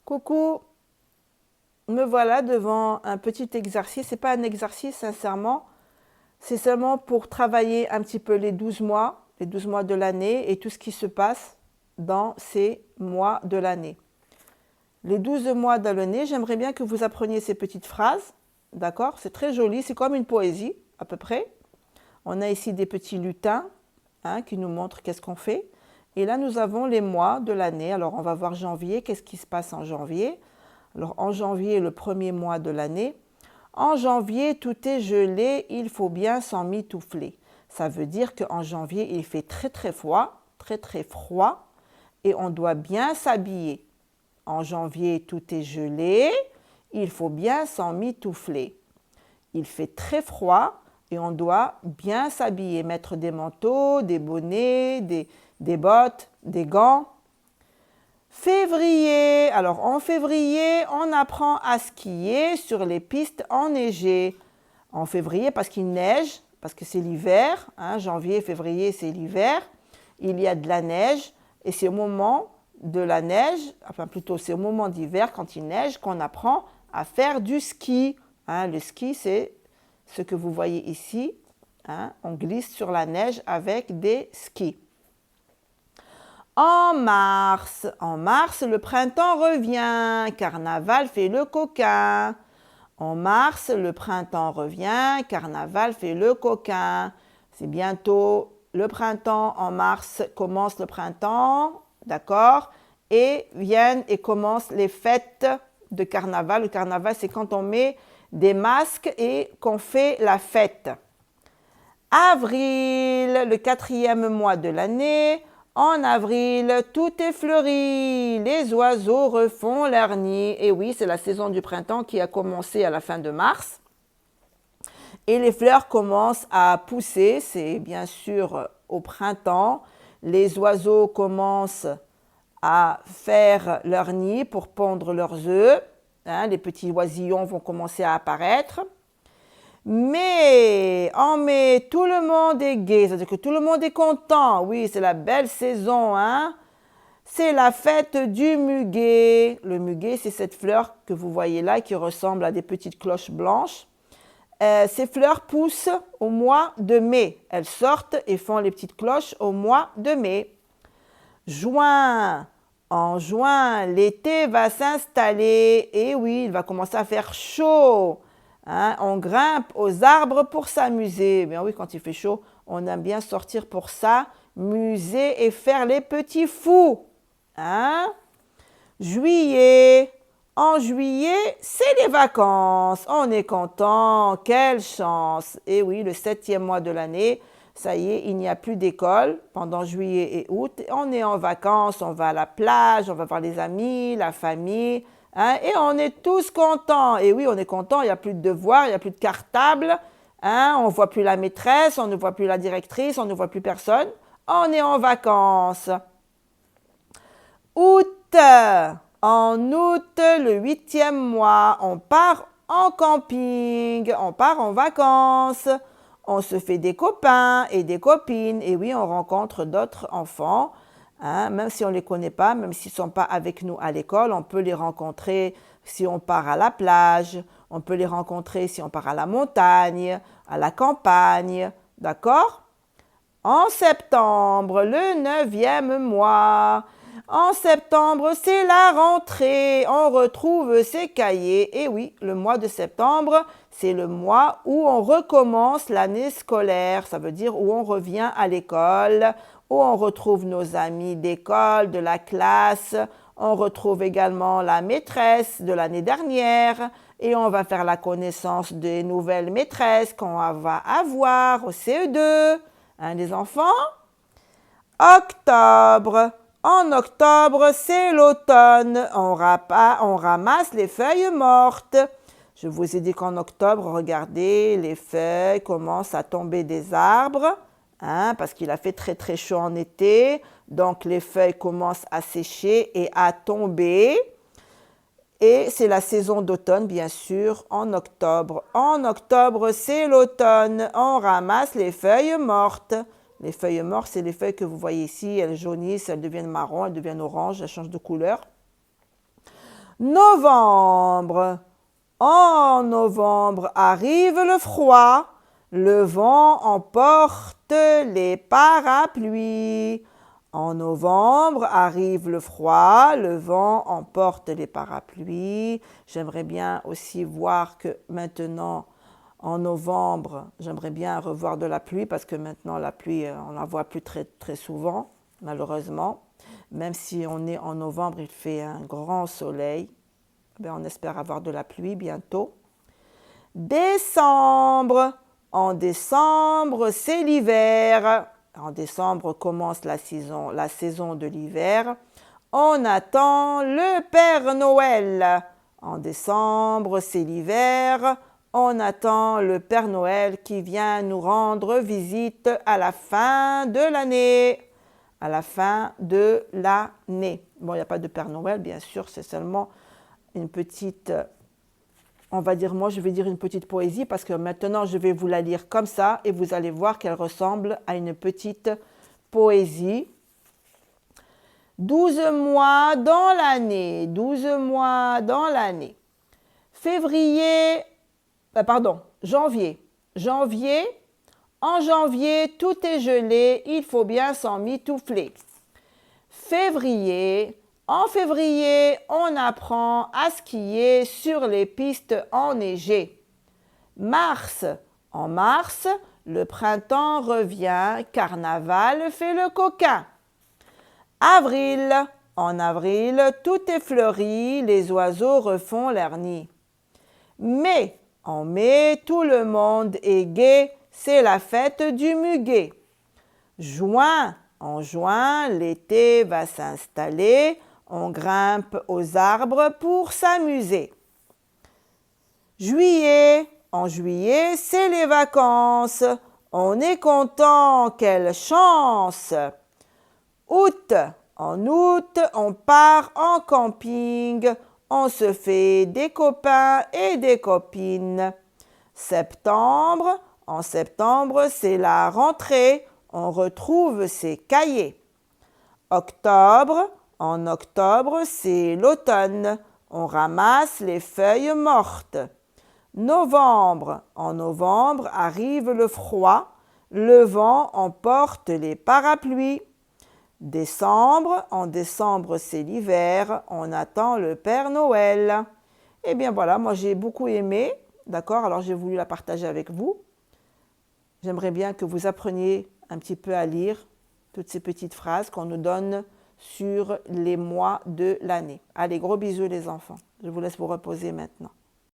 Coucou, me voilà devant un petit exercice. Ce n'est pas un exercice, sincèrement. C'est seulement pour travailler un petit peu les 12 mois de l'année et tout ce qui se passe dans ces mois de l'année. Les 12 mois de l'année, j'aimerais bien que vous appreniez ces petites phrases. D'accord? C'est très joli, c'est comme une poésie, à peu près. On a ici des petits lutins qui nous montrent qu'est-ce qu'on fait. Et là, nous avons les mois de l'année. Alors, on va voir janvier. Qu'est-ce qui se passe en janvier? Alors, en janvier, le premier mois de l'année. En janvier, tout est gelé, il faut bien s'en mitoufler. Ça veut dire qu'en janvier, il fait très froid, très froid, et on doit bien s'habiller. En janvier, tout est gelé, il faut bien s'en mitoufler. Il fait très froid et on doit bien s'habiller, mettre des manteaux, des bonnets, des bottes, des gants. Février. Alors en février, on apprend à skier sur les pistes enneigées. En février, parce qu'il neige, parce que c'est l'hiver. Janvier, février, c'est l'hiver. Il y a de la neige et c'est au moment de la neige, enfin plutôt c'est au moment d'hiver quand il neige qu'on apprend à faire du ski. Le ski, c'est ce que vous voyez ici. On glisse sur la neige avec des skis. En mars, le printemps revient, carnaval fait le coquin. En mars, le printemps revient, carnaval fait le coquin. C'est bientôt le printemps, en mars commence le printemps, d'accord? Et viennent et commencent les fêtes de carnaval. Le carnaval, c'est quand on met des masques et qu'on fait la fête. Avril, le quatrième mois de l'année. En avril, tout est fleuri, les oiseaux refont leur nid. Et oui, c'est la saison du printemps qui a commencé à la fin de mars. Et les fleurs commencent à pousser, c'est bien sûr au printemps. Les oiseaux commencent à faire leur nid pour pondre leurs œufs. Les petits oisillons vont commencer à apparaître. Mais en mai, tout le monde est gai, c'est-à-dire que tout le monde est content. Oui, c'est la belle saison, C'est la fête du muguet. Le muguet, c'est cette fleur que vous voyez là qui ressemble à des petites cloches blanches. Ces fleurs poussent au mois de mai. Elles sortent et font les petites cloches au mois de mai. Juin. En juin, l'été va s'installer. Et oui, il va commencer à faire chaud. On grimpe aux arbres pour s'amuser. Bien oui, quand il fait chaud, on aime bien sortir pour s'amuser et faire les petits fous. Juillet. En juillet, c'est les vacances. On est content. Quelle chance. Et oui, le 7e mois de l'année, ça y est, il n'y a plus d'école pendant juillet et août. On est en vacances, on va à la plage, on va voir les amis, la famille. Et on est tous contents. Et oui, on est contents, il n'y a plus de devoirs, il n'y a plus de cartable. On ne voit plus la maîtresse, on ne voit plus la directrice, on ne voit plus personne. On est en vacances. Août. En août, le 8e mois, on part en camping, on part en vacances. On se fait des copains et des copines. Et oui, on rencontre d'autres enfants. Même si on ne les connaît pas, même s'ils ne sont pas avec nous à l'école, on peut les rencontrer si on part à la plage, on peut les rencontrer si on part à la montagne, à la campagne, d'accord? En septembre, le 9e mois. En septembre, c'est la rentrée. On retrouve ses cahiers. Et oui, le mois de septembre, c'est le mois où on recommence l'année scolaire. Ça veut dire où on revient à l'école, où on retrouve nos amis d'école, de la classe. On retrouve également la maîtresse de l'année dernière. Et on va faire la connaissance des nouvelles maîtresses qu'on va avoir au CE2. Les enfants? Octobre. En octobre, c'est l'automne. On ramasse les feuilles mortes. Je vous ai dit qu'en octobre, regardez, les feuilles commencent à tomber des arbres, parce qu'il a fait très chaud en été. Donc, les feuilles commencent à sécher et à tomber. Et c'est la saison d'automne, bien sûr, en octobre. En octobre, c'est l'automne. On ramasse les feuilles mortes. Les feuilles mortes, c'est les feuilles que vous voyez ici. Elles jaunissent, elles deviennent marron, elles deviennent orange, elles changent de couleur. Novembre. En novembre arrive le froid. Le vent emporte les parapluies. En novembre arrive le froid, le vent emporte les parapluies. J'aimerais bien aussi voir que maintenant, en novembre, j'aimerais bien revoir de la pluie parce que maintenant la pluie, on ne la voit plus très, très souvent, malheureusement. Même si on est en novembre, il fait un grand soleil. On espère avoir de la pluie bientôt. Décembre. En décembre, c'est l'hiver. En décembre commence la saison de l'hiver. On attend le Père Noël. En décembre, c'est l'hiver. On attend le Père Noël qui vient nous rendre visite à la fin de l'année. À la fin de l'année. Bon, il n'y a pas de Père Noël, bien sûr, c'est seulement une petite, on va dire, moi je vais dire une petite poésie parce que maintenant je vais vous la lire comme ça et vous allez voir qu'elle ressemble à une petite poésie. 12 mois dans l'année, 12 mois dans l'année. Janvier. En janvier, tout est gelé, il faut bien s'en mitoufler. Février. En février, on apprend à skier sur les pistes enneigées. Mars. En mars, le printemps revient, carnaval fait le coquin. Avril. En avril, tout est fleuri, les oiseaux refont leur nid. Mai. En mai, tout le monde est gai, c'est la fête du muguet. Juin. En juin, l'été va s'installer, on grimpe aux arbres pour s'amuser. Juillet. En juillet, c'est les vacances, on est content, quelle chance. Août. En août, on part en camping, on se fait des copains et des copines. Septembre. En septembre, c'est la rentrée, on retrouve ses cahiers. Octobre. En octobre, c'est l'automne, on ramasse les feuilles mortes. Novembre. En novembre arrive le froid, le vent emporte les parapluies. Décembre. En décembre, c'est l'hiver, on attend le Père Noël. Eh bien voilà, moi j'ai beaucoup aimé, d'accord, alors j'ai voulu la partager avec vous. J'aimerais bien que vous appreniez un petit peu à lire toutes ces petites phrases qu'on nous donne sur les mois de l'année. Allez, gros bisous les enfants. Je vous laisse vous reposer maintenant.